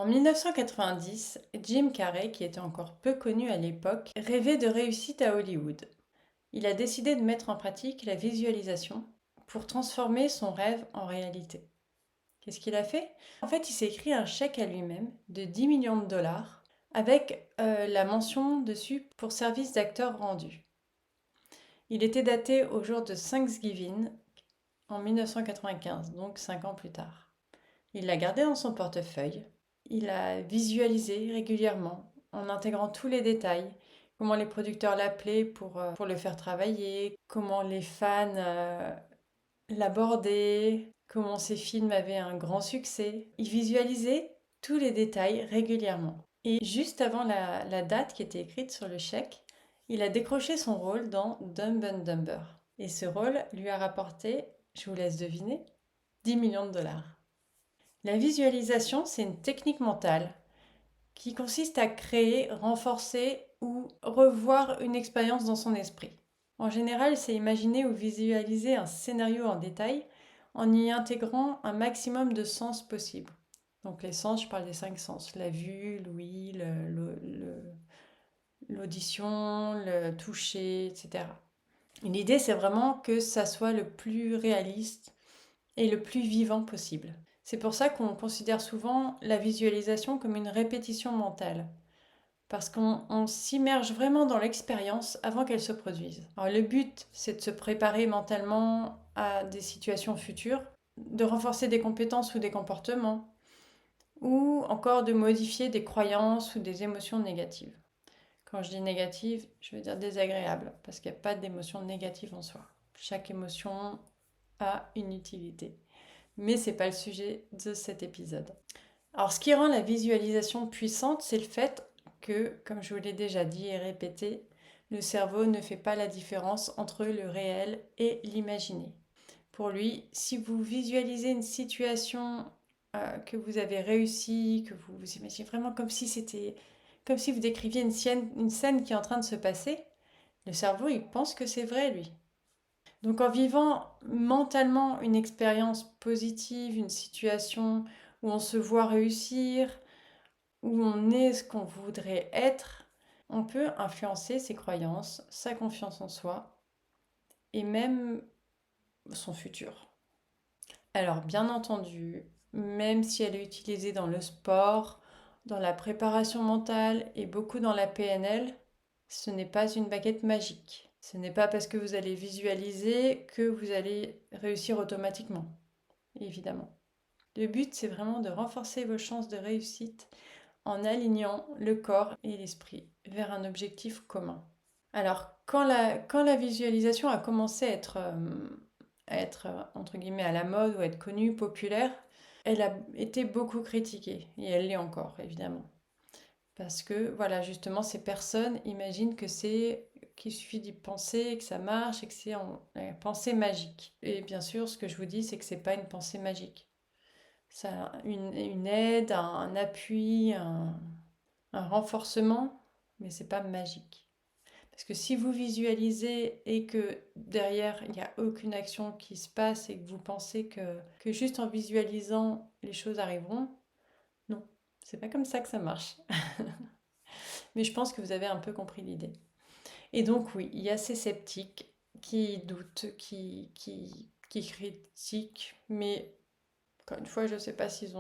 En 1990, Jim Carrey, qui était encore peu connu à l'époque, rêvait de réussite à Hollywood. Il a décidé de mettre en pratique la visualisation pour transformer son rêve en réalité. Qu'est-ce qu'il a fait? En fait, il s'est écrit un chèque à lui-même de 10 millions de dollars avec la mention dessus pour service d'acteur rendu. Il était daté au jour de Thanksgiving en 1995, donc 5 ans plus tard. Il l'a gardé dans son portefeuille. Il a visualisé régulièrement en intégrant tous les détails, comment les producteurs l'appelaient pour le faire travailler, comment les fans l'abordaient, comment ses films avaient un grand succès. Il visualisait tous les détails régulièrement. Et juste avant la date qui était écrite sur le chèque, il a décroché son rôle dans Dumb and Dumber. Et ce rôle lui a rapporté, je vous laisse deviner, 10 millions de dollars. La visualisation, c'est une technique mentale qui consiste à créer, renforcer ou revoir une expérience dans son esprit. En général, c'est imaginer ou visualiser un scénario en détail en y intégrant un maximum de sens possible. Donc les sens, je parle des 5 sens, la vue, l'ouïe, l'audition, le toucher, etc. L'idée, c'est vraiment que ça soit le plus réaliste et le plus vivant possible. C'est pour ça qu'on considère souvent la visualisation comme une répétition mentale, parce qu'on s'immerge vraiment dans l'expérience avant qu'elle se produise. Alors le but, c'est de se préparer mentalement à des situations futures, de renforcer des compétences ou des comportements, ou encore de modifier des croyances ou des émotions négatives. Quand je dis négative, je veux dire désagréable, parce qu'il n'y a pas d'émotion négative en soi. Chaque émotion a une utilité. Mais ce n'est pas le sujet de cet épisode. Alors, ce qui rend la visualisation puissante, c'est le fait que, comme je vous l'ai déjà dit et répété, le cerveau ne fait pas la différence entre le réel et l'imaginé. Pour lui, si vous visualisez une situation que vous avez réussi, que vous imaginez vraiment comme si c'était, comme si vous décriviez une scène qui est en train de se passer, le cerveau, il pense que c'est vrai, lui. Donc en vivant mentalement une expérience positive, une situation où on se voit réussir, où on est ce qu'on voudrait être, on peut influencer ses croyances, sa confiance en soi et même son futur. Alors bien entendu, même si elle est utilisée dans le sport, dans la préparation mentale et beaucoup dans la PNL, ce n'est pas une baguette magique. Ce n'est pas parce que vous allez visualiser que vous allez réussir automatiquement, évidemment. Le but, c'est vraiment de renforcer vos chances de réussite en alignant le corps et l'esprit vers un objectif commun. Alors, quand la visualisation a commencé à être entre guillemets à la mode ou à être connue, populaire, elle a été beaucoup critiquée et elle l'est encore évidemment. Parce que voilà, justement, ces personnes imaginent qu'il suffit d'y penser, que ça marche et que c'est une pensée magique. Et bien sûr, ce que je vous dis, c'est que c'est pas une pensée magique. Ça a une aide, un appui, un renforcement, mais c'est pas magique. Parce que si vous visualisez et que derrière, il n'y a aucune action qui se passe et que vous pensez que juste en visualisant, les choses arriveront, non, c'est pas comme ça que ça marche. Mais je pense que vous avez un peu compris l'idée. Et donc oui, il y a ces sceptiques qui doutent, qui critiquent, mais encore une fois, je ne sais pas si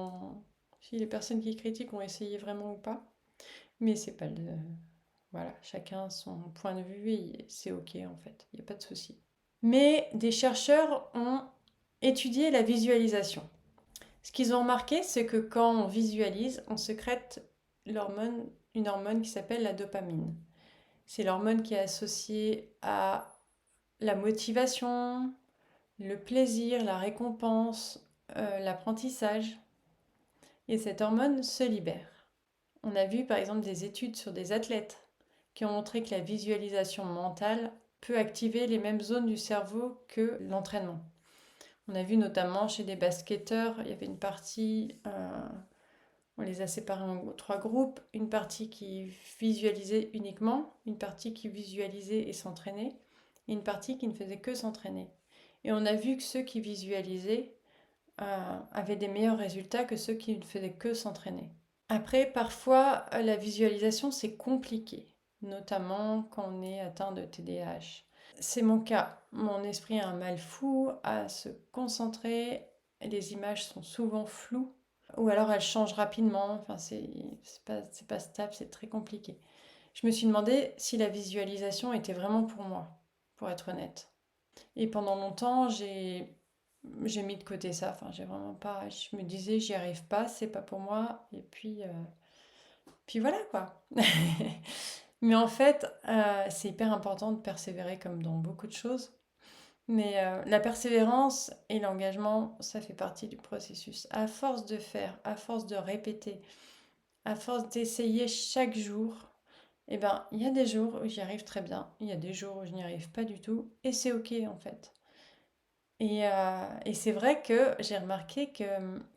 les personnes qui critiquent ont essayé vraiment ou pas. Mais c'est pas le, voilà, chacun son point de vue et c'est ok en fait, il n'y a pas de souci. Mais des chercheurs ont étudié la visualisation. Ce qu'ils ont remarqué, c'est que quand on visualise, on sécrète une hormone qui s'appelle la dopamine. C'est l'hormone qui est associée à la motivation, le plaisir, la récompense, l'apprentissage. Et cette hormone se libère. On a vu par exemple des études sur des athlètes qui ont montré que la visualisation mentale peut activer les mêmes zones du cerveau que l'entraînement. On a vu notamment chez des basketteurs, il y avait une partie, on les a séparés en 3 groupes, une partie qui visualisait uniquement, une partie qui visualisait et s'entraînait, et une partie qui ne faisait que s'entraîner. Et on a vu que ceux qui visualisaient avaient des meilleurs résultats que ceux qui ne faisaient que s'entraîner. Après, parfois, la visualisation, c'est compliqué, notamment quand on est atteint de TDAH. C'est mon cas. Mon esprit a un mal fou à se concentrer. Les images sont souvent floues ou alors elles changent rapidement. Enfin, c'est pas stable, c'est très compliqué. Je me suis demandé si la visualisation était vraiment pour moi, pour être honnête. Et pendant longtemps, j'ai mis de côté ça. Enfin, j'ai vraiment pas. Je me disais, j'y arrive pas, c'est pas pour moi. Et puis voilà quoi. Mais en fait, c'est hyper important de persévérer comme dans beaucoup de choses. Mais la persévérance et l'engagement, ça fait partie du processus. À force de faire, à force de répéter, à force d'essayer chaque jour, eh ben, il y a des jours où j'y arrive très bien, il y a des jours où je n'y arrive pas du tout, et c'est ok en fait. Et c'est vrai que j'ai remarqué que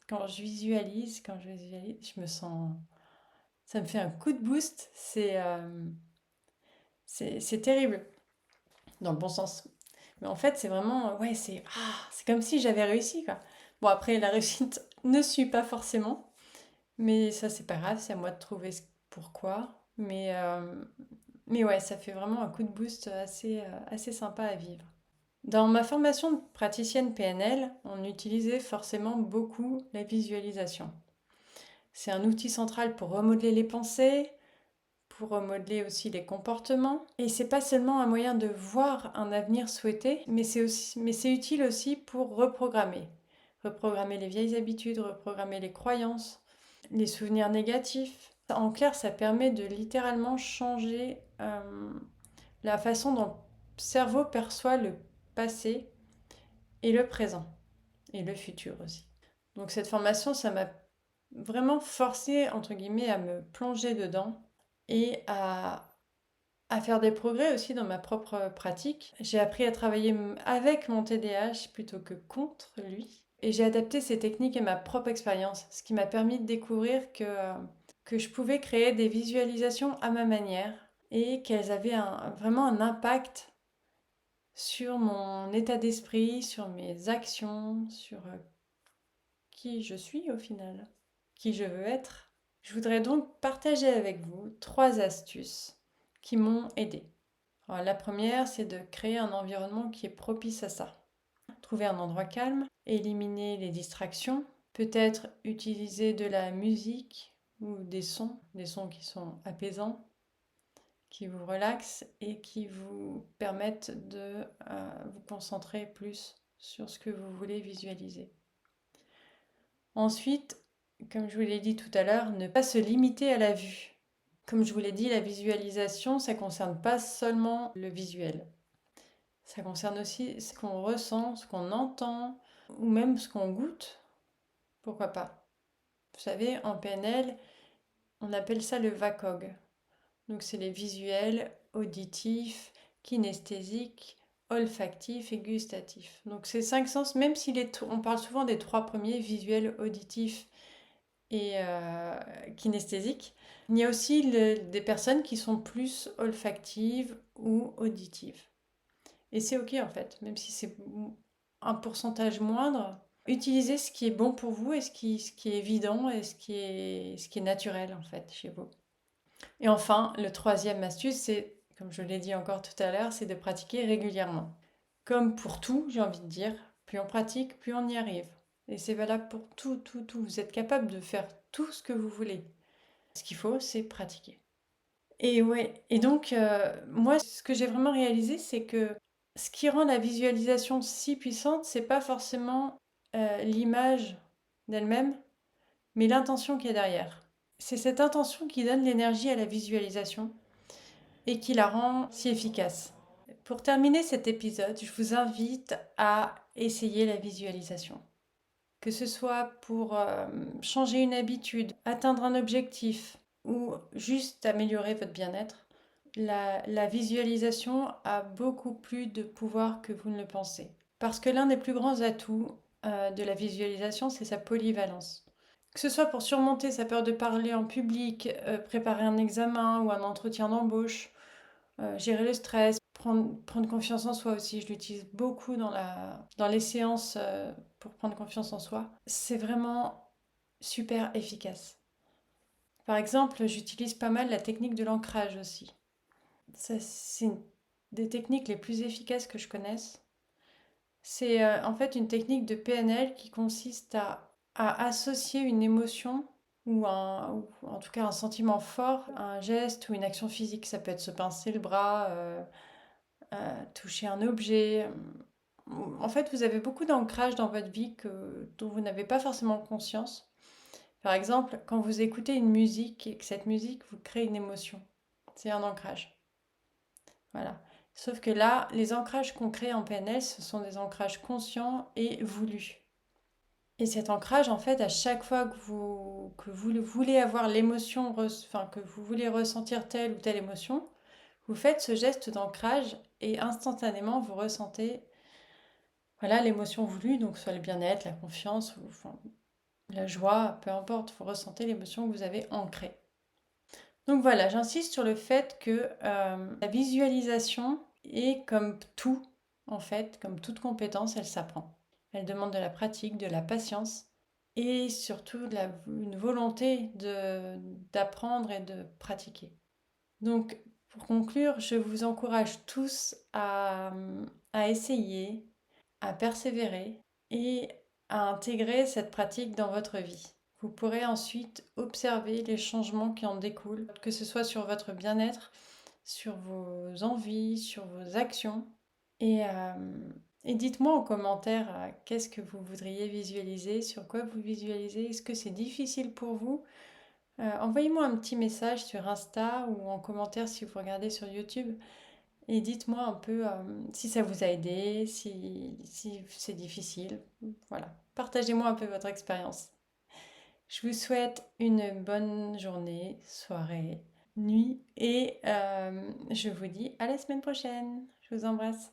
quand je visualise, je me sens, ça me fait un coup de boost. C'est terrible, dans le bon sens. Mais en fait, c'est vraiment, ouais, c'est comme si j'avais réussi, quoi. Bon, après, la réussite ne suit pas forcément, mais ça, c'est pas grave, c'est à moi de trouver pourquoi. Mais ouais, ça fait vraiment un coup de boost assez sympa à vivre. Dans ma formation de praticienne PNL, on utilisait forcément beaucoup la visualisation. C'est un outil central pour remodeler les pensées, pour remodeler aussi les comportements. Et c'est pas seulement un moyen de voir un avenir souhaité, mais c'est utile aussi pour reprogrammer. Reprogrammer les vieilles habitudes, reprogrammer les croyances, les souvenirs négatifs. En clair, ça permet de littéralement changer la façon dont le cerveau perçoit le passé et le présent, et le futur aussi. Donc cette formation, ça m'a vraiment forcé, entre guillemets, à me plonger dedans et à faire des progrès aussi dans ma propre pratique. J'ai appris à travailler avec mon TDAH plutôt que contre lui. Et j'ai adapté ces techniques à ma propre expérience, ce qui m'a permis de découvrir que je pouvais créer des visualisations à ma manière et qu'elles avaient vraiment un impact sur mon état d'esprit, sur mes actions, sur qui je suis au final, qui je veux être. Je voudrais donc partager avec vous 3 astuces qui m'ont aidé. Alors, la première, c'est de créer un environnement qui est propice à ça. Trouver un endroit calme, éliminer les distractions, peut-être utiliser de la musique ou des sons qui sont apaisants, qui vous relaxent et qui vous permettent de vous concentrer plus sur ce que vous voulez visualiser. Ensuite, comme je vous l'ai dit tout à l'heure, ne pas se limiter à la vue. Comme je vous l'ai dit, la visualisation, ça ne concerne pas seulement le visuel. Ça concerne aussi ce qu'on ressent, ce qu'on entend, ou même ce qu'on goûte. Pourquoi pas? Vous savez, en PNL, on appelle ça le VACOG. Donc c'est les visuels, auditifs, kinesthésiques, olfactifs et gustatifs. Donc ces 5 sens, même si on parle souvent des 3 premiers, visuels, auditifs et kinesthésiques, il y a aussi des personnes qui sont plus olfactives ou auditives. Et c'est ok en fait, même si c'est un pourcentage moindre. Utilisez ce qui est bon pour vous et ce qui est évident et ce qui est naturel en fait chez vous. Et enfin, le troisième astuce, c'est, comme je l'ai dit encore tout à l'heure, c'est de pratiquer régulièrement. Comme pour tout, j'ai envie de dire, plus on pratique, plus on y arrive. Et c'est valable pour tout, tout, tout. Vous êtes capable de faire tout ce que vous voulez. Ce qu'il faut, c'est pratiquer. Et ouais, et donc, moi, ce que j'ai vraiment réalisé, c'est que ce qui rend la visualisation si puissante, c'est pas forcément l'image d'elle-même, mais l'intention qui est derrière. C'est cette intention qui donne l'énergie à la visualisation et qui la rend si efficace. Pour terminer cet épisode, je vous invite à essayer la visualisation. Que ce soit pour changer une habitude, atteindre un objectif ou juste améliorer votre bien-être, la visualisation a beaucoup plus de pouvoir que vous ne le pensez. Parce que l'un des plus grands atouts de la visualisation, c'est sa polyvalence. Que ce soit pour surmonter sa peur de parler en public, préparer un examen ou un entretien d'embauche, gérer le stress, prendre confiance en soi aussi. Je l'utilise beaucoup dans les séances pour prendre confiance en soi. C'est vraiment super efficace. Par exemple, j'utilise pas mal la technique de l'ancrage aussi. C'est une des techniques les plus efficaces que je connaisse. C'est en fait une technique de PNL qui consiste à associer une émotion ou en tout cas un sentiment fort à un geste ou une action physique. Ça peut être se pincer le bras, toucher un objet. En fait, vous avez beaucoup d'ancrage dans votre vie dont vous n'avez pas forcément conscience. Par exemple, quand vous écoutez une musique et que cette musique vous crée une émotion, c'est un ancrage. Voilà. Sauf que là, les ancrages qu'on crée en PNL, ce sont des ancrages conscients et voulus. Et cet ancrage, en fait, à chaque fois que vous voulez avoir l'émotion, enfin, que vous voulez ressentir telle ou telle émotion, vous faites ce geste d'ancrage et instantanément, vous ressentez voilà, l'émotion voulue, donc soit le bien-être, la confiance, ou, enfin, la joie, peu importe, vous ressentez l'émotion que vous avez ancrée. Donc voilà, j'insiste sur le fait que la visualisation est comme tout, en fait, comme toute compétence, elle s'apprend. Elle demande de la pratique, de la patience et surtout une volonté d'apprendre et de pratiquer. Donc pour conclure, je vous encourage tous à essayer, à persévérer et à intégrer cette pratique dans votre vie. Vous pourrez ensuite observer les changements qui en découlent, que ce soit sur votre bien-être, sur vos envies, sur vos actions. Et, euh, et dites-moi en commentaire qu'est-ce que vous voudriez visualiser, sur quoi vous visualisez, est-ce que c'est difficile pour vous? Envoyez-moi un petit message sur Insta ou en commentaire si vous regardez sur YouTube. Et dites-moi un peu si ça vous a aidé, si c'est difficile. Voilà. Partagez-moi un peu votre expérience. Je vous souhaite une bonne journée, soirée, nuit et je vous dis à la semaine prochaine. Je vous embrasse.